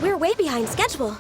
We're way behind schedule.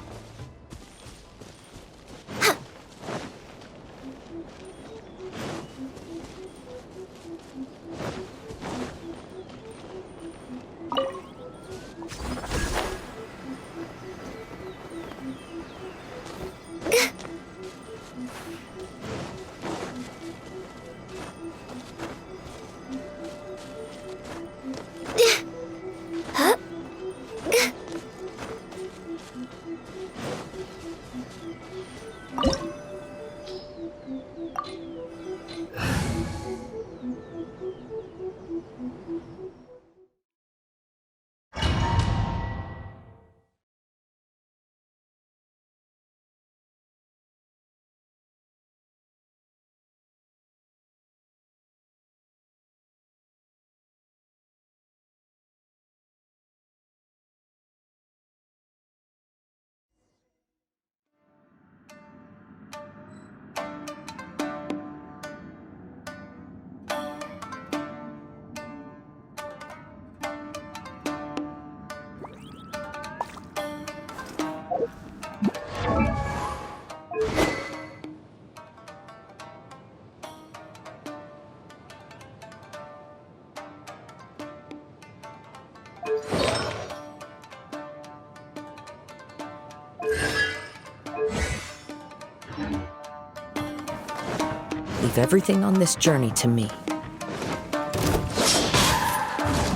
Leave everything on this journey to me.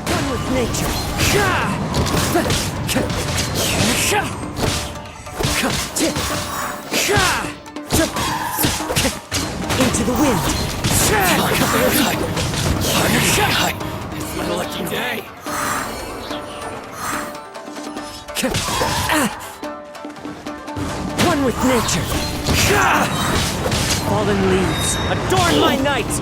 One with nature. Into the wind. It's my lucky day. One with nature. Fallen leaves, adorn my night!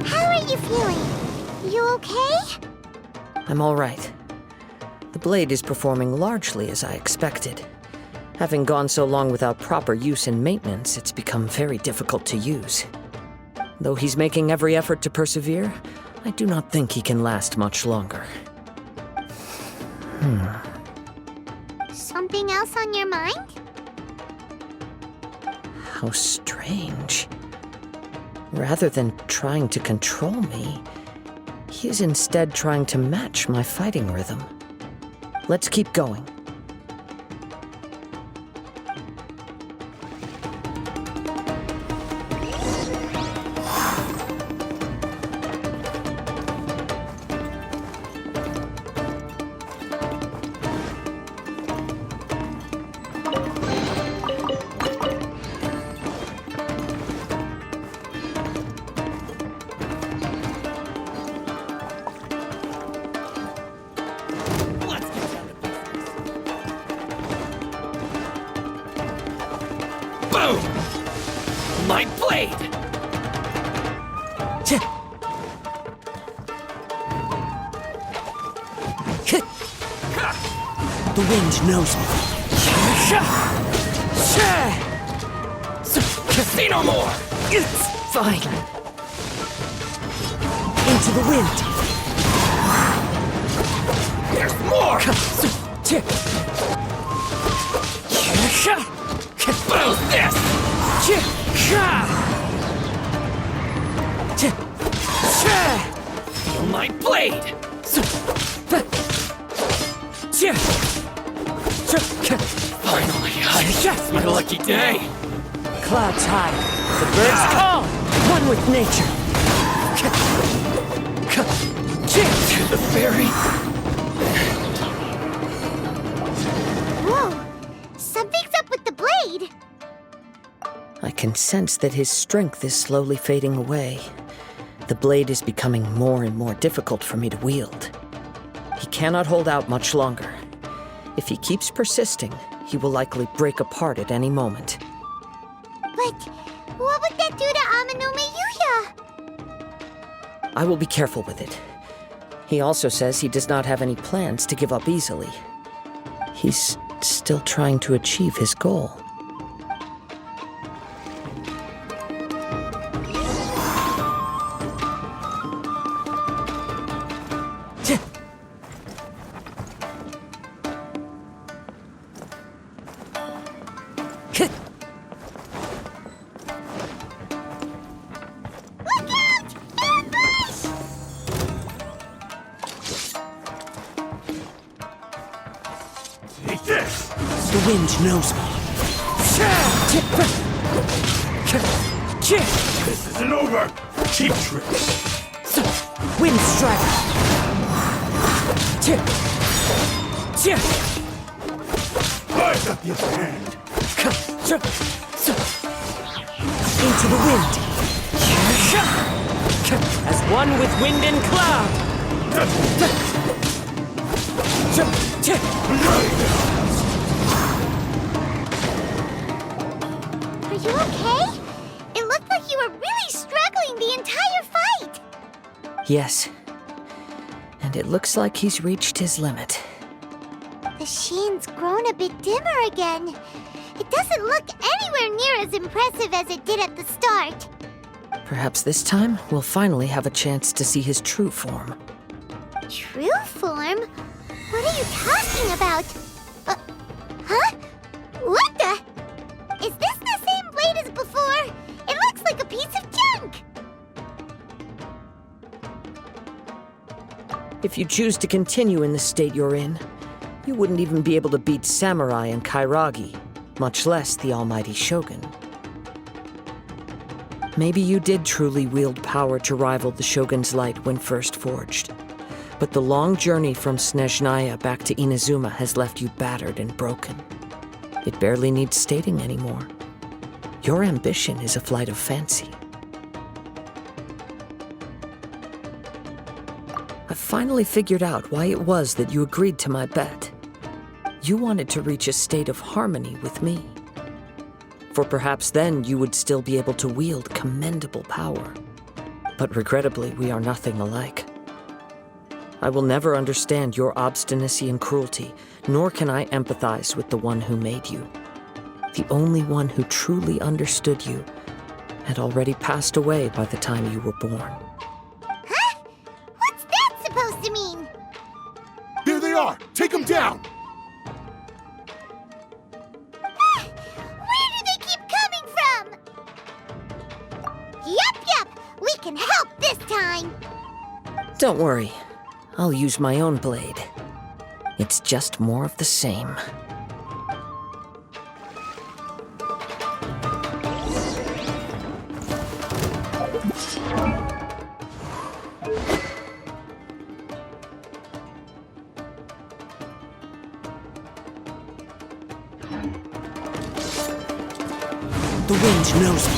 How are you feeling? You okay? I'm all right. The blade is performing largely as I expected. Having gone so long without proper use and maintenance, it's become very difficult to use. Though he's making every effort to persevere, I do not think he can last much longer. Something else on your mind? How strange. Rather than trying to control me, he is instead trying to match my fighting rhythm. Let's keep going. Boom! My blade! The wind knows me. Say no more! It's fine. Into the wind. There's more! Boom this! Feel my blade! Finally, it's my lucky day! Clouds high. The birds call. One with nature. To the fairy! Whoa! Something's up with the blade! I can sense that his strength is slowly fading away. The blade is becoming more and more difficult for me to wield. He cannot hold out much longer. If he keeps persisting, he will likely break apart at any moment. But what would that do to Amano Mayuya? I will be careful with it. He also says he does not have any plans to give up easily. He's still trying to achieve his goal. wind knows me. This isn't over! Cheap tricks! Wind strike. I've got the upper hand! Into the wind. As one with wind and cloud. Are you okay? It looked like you were really struggling the entire fight. Yes. And it looks like he's reached his limit. The sheen's grown a bit dimmer again. It doesn't look anywhere near as impressive as it did at the start. Perhaps this time we'll finally have a chance to see his true form. True form? What are you talking about? Huh? What the? Is this the same blade as before? It looks like a piece of junk! If you choose to continue in the state you're in, you wouldn't even be able to beat Samurai and Kairagi, much less the almighty Shogun. Maybe you did truly wield power to rival the Shogun's light when first forged. But the long journey from Snezhnaya back to Inazuma has left you battered and broken. It barely needs stating anymore. Your ambition is a flight of fancy. I've finally figured out why it was that you agreed to my bet. You wanted to reach a state of harmony with me. For perhaps then you would still be able to wield commendable power. But regrettably, we are nothing alike. I will never understand your obstinacy and cruelty, nor can I empathize with the one who made you. The only one who truly understood you had already passed away by the time you were born. Huh? What's that supposed to mean? There they are! Take them down! Where do they keep coming from? Yup, we can help this time. Don't worry. I'll use my own blade. It's just more of the same. The wind knows me.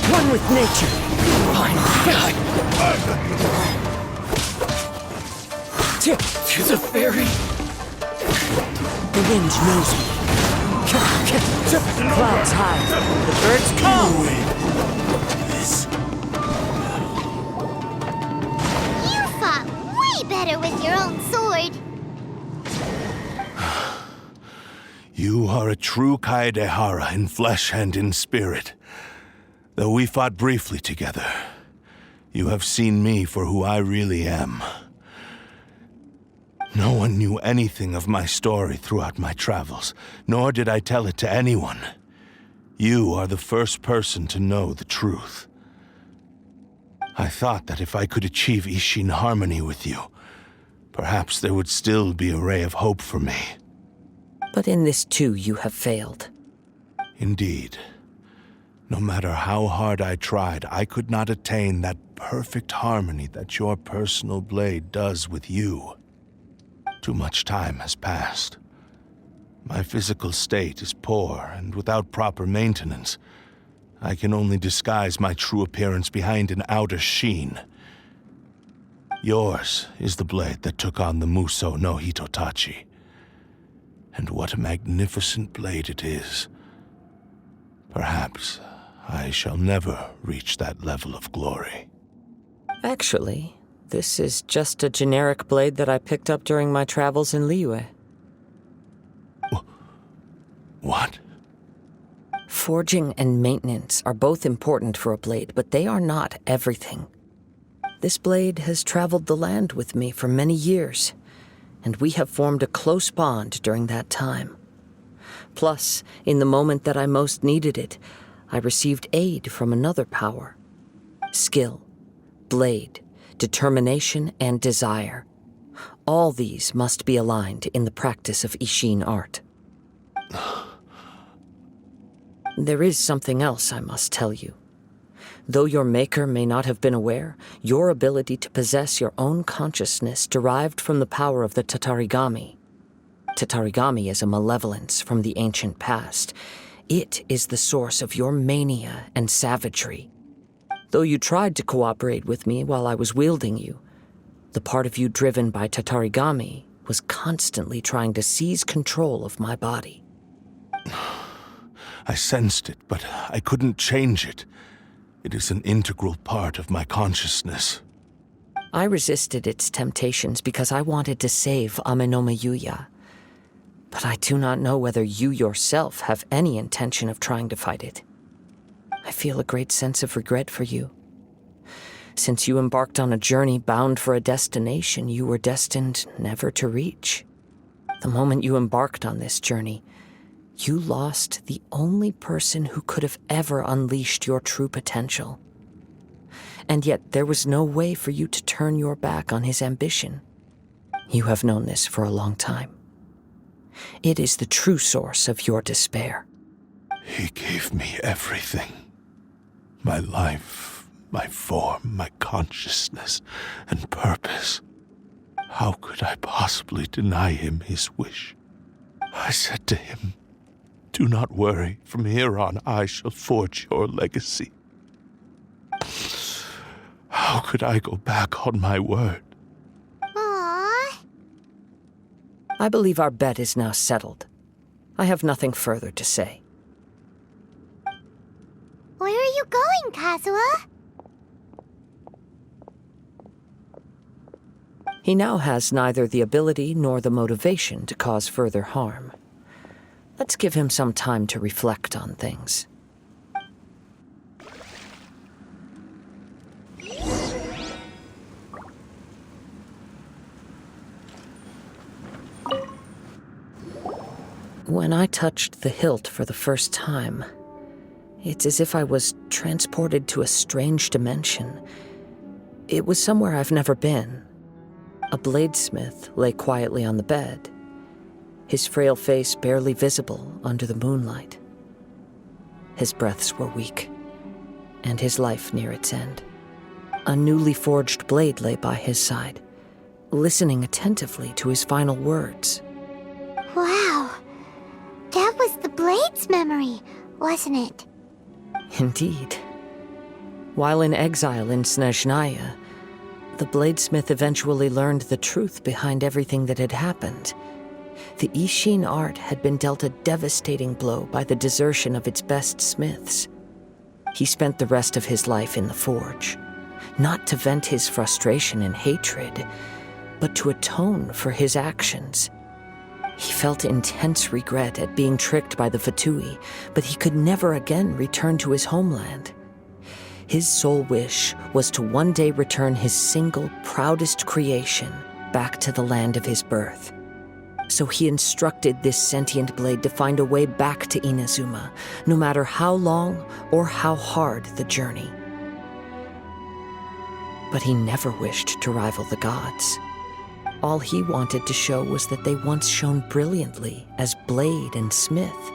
One with nature. To the ferry. The wind knows me. Clouds high. The birds call. You fought way better with your own sword. You are a true Kaedehara in flesh and in spirit. Though we fought briefly together, you have seen me for who I really am. No one knew anything of my story throughout my travels, nor did I tell it to anyone. You are the first person to know the truth. I thought that if I could achieve Ishin harmony with you, perhaps there would still be a ray of hope for me. But in this too, you have failed. Indeed. No matter how hard I tried, I could not attain that perfect harmony that your personal blade does with you. Too much time has passed. My physical state is poor, and without proper maintenance, I can only disguise my true appearance behind an outer sheen. Yours is the blade that took on the Muso no Hitotachi. And what a magnificent blade it is. Perhaps I shall never reach that level of glory. Actually, this is just a generic blade that I picked up during my travels in Liyue. What? Forging and maintenance are both important for a blade, but they are not everything. This blade has traveled the land with me for many years, and we have formed a close bond during that time. Plus, in the moment that I most needed it, I received aid from another power. Skill, blade, determination, and desire. All these must be aligned in the practice of Ishin art. There is something else I must tell you. Though your maker may not have been aware, your ability to possess your own consciousness derived from the power of the Tatarigami. Tatarigami is a malevolence from the ancient past. It is the source of your mania and savagery. Though you tried to cooperate with me while I was wielding you, the part of you driven by Tatarigami was constantly trying to seize control of my body. I sensed it, but I couldn't change it. It is an integral part of my consciousness. I resisted its temptations because I wanted to save Amenoma Yuya. But I do not know whether you yourself have any intention of trying to fight it. I feel a great sense of regret for you. Since you embarked on a journey bound for a destination you were destined never to reach. The moment you embarked on this journey, you lost the only person who could have ever unleashed your true potential. And yet there was no way for you to turn your back on his ambition. You have known this for a long time. It is the true source of your despair. He gave me everything. My life, my form, my consciousness, and purpose. How could I possibly deny him his wish? I said to him, "Do not worry. From here on, I shall forge your legacy." How could I go back on my word? Aww. I believe our bet is now settled. I have nothing further to say. Where are you going, Kazuha? He now has neither the ability nor the motivation to cause further harm. Let's give him some time to reflect on things. When I touched the hilt for the first time, it's as if I was transported to a strange dimension. It was somewhere I've never been. A bladesmith lay quietly on the bed, his frail face barely visible under the moonlight. His breaths were weak, and his life near its end. A newly forged blade lay by his side, listening attentively to his final words. Wow. That was the Blade's memory, wasn't it? Indeed. While in exile in Snezhnaya, the bladesmith eventually learned the truth behind everything that had happened. The Ishin art had been dealt a devastating blow by the desertion of its best smiths. He spent the rest of his life in the forge, not to vent his frustration and hatred, but to atone for his actions. He felt intense regret at being tricked by the Fatui, but he could never again return to his homeland. His sole wish was to one day return his single, proudest creation back to the land of his birth. So he instructed this sentient blade to find a way back to Inazuma, no matter how long or how hard the journey. But he never wished to rival the gods. All he wanted to show was that they once shone brilliantly as blade and smith,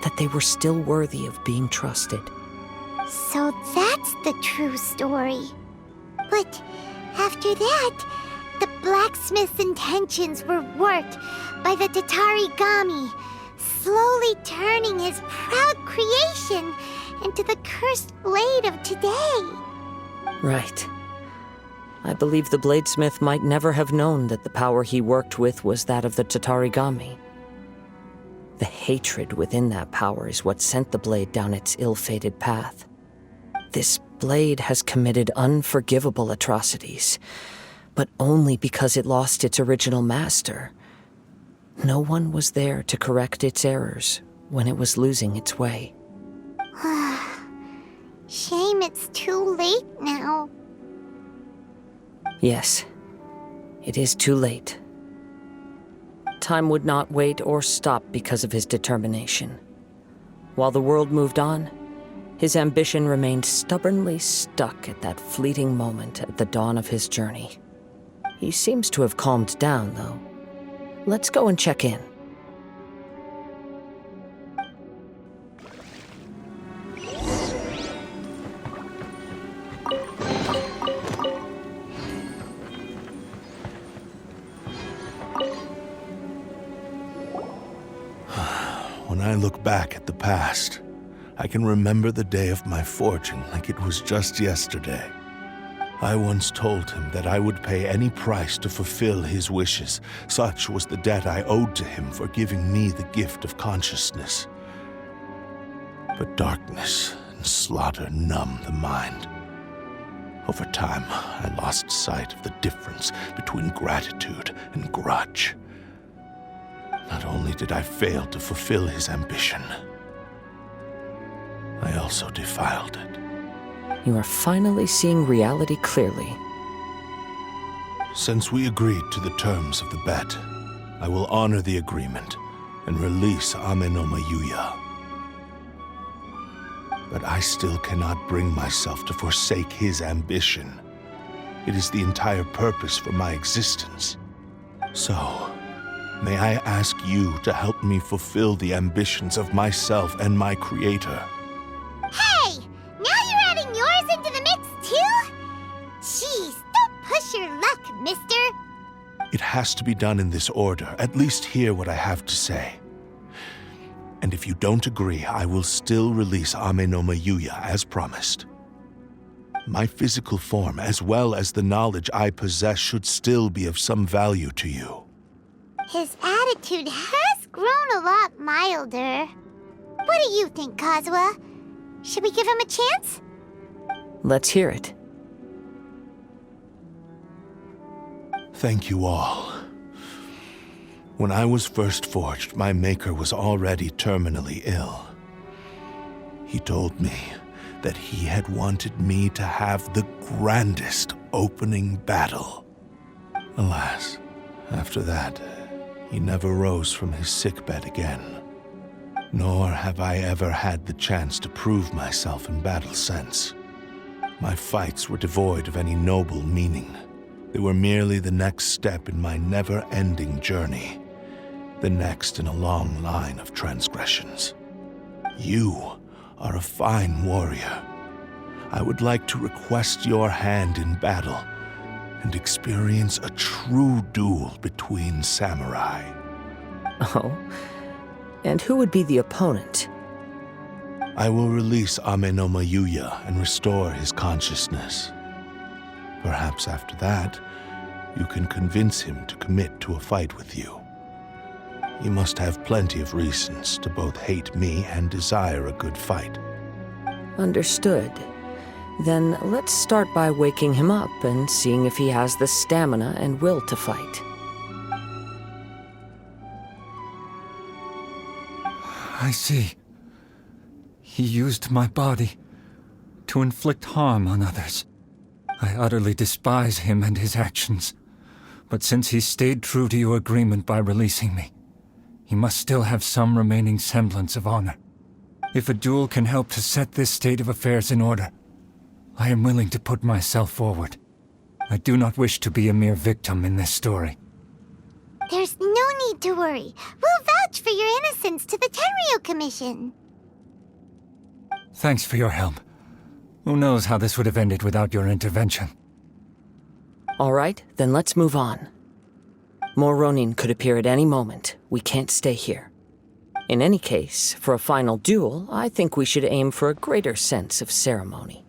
that they were still worthy of being trusted. So that's the true story. But after that, the blacksmith's intentions were worked by the Tatarigami, slowly turning his proud creation into the cursed blade of today. Right. I believe the bladesmith might never have known that the power he worked with was that of the Tatarigami. The hatred within that power is what sent the blade down its ill-fated path. This blade has committed unforgivable atrocities, but only because it lost its original master. No one was there to correct its errors when it was losing its way. Shame it's too late now. Yes, it is too late. Time would not wait or stop because of his determination. While the world moved on, His ambition remained stubbornly stuck at that fleeting moment at the dawn of his journey. He seems to have calmed down, though. Let's go and check in. When I look back at the past, I can remember the day of my forging like it was just yesterday. I once told him that I would pay any price to fulfill his wishes. Such was the debt I owed to him for giving me the gift of consciousness. But darkness and slaughter numb the mind. Over time, I lost sight of the difference between gratitude and grudge. Not only did I fail to fulfill his ambition, I also defiled it. You are finally seeing reality clearly. Since we agreed to the terms of the bet, I will honor the agreement and release Amenoma Yuya. But I still cannot bring myself to forsake his ambition. It is the entire purpose for my existence. So, may I ask you to help me fulfill the ambitions of myself and my creator? Hey! Now you're adding yours into the mix, too? Jeez, don't push your luck, mister. It has to be done in this order. At least hear what I have to say. And if you don't agree, I will still release Amenoma Yuya as promised. My physical form, as well as the knowledge I possess, should still be of some value to you. His attitude has grown a lot milder. What do you think, Kazuha? Should we give him a chance? Let's hear it. Thank you all. When I was first forged, my maker was already terminally ill. He told me that he had wanted me to have the grandest opening battle. Alas, after that, he never rose from his sickbed again. Nor have I ever had the chance to prove myself in battle since. My fights were devoid of any noble meaning. They were merely the next step in my never-ending journey. The next in a long line of transgressions. You are a fine warrior. I would like to request your hand in battle and experience a true duel between samurai. Oh? And who would be the opponent? I will release Amenoma Yuya and restore his consciousness. Perhaps after that, you can convince him to commit to a fight with you. He must have plenty of reasons to both hate me and desire a good fight. Understood. Then let's start by waking him up and seeing if he has the stamina and will to fight. I see. He used my body to inflict harm on others. I utterly despise him and his actions. But since he stayed true to your agreement by releasing me, he must still have some remaining semblance of honor. If a duel can help to set this state of affairs in order, I am willing to put myself forward. I do not wish to be a mere victim in this story. There's no need to worry. We'll vouch for your innocence to the Tenryo Commission. Thanks for your help. Who knows how this would have ended without your intervention? All right, then let's move on. More Ronin could appear at any moment. We can't stay here. In any case, for a final duel, I think we should aim for a greater sense of ceremony.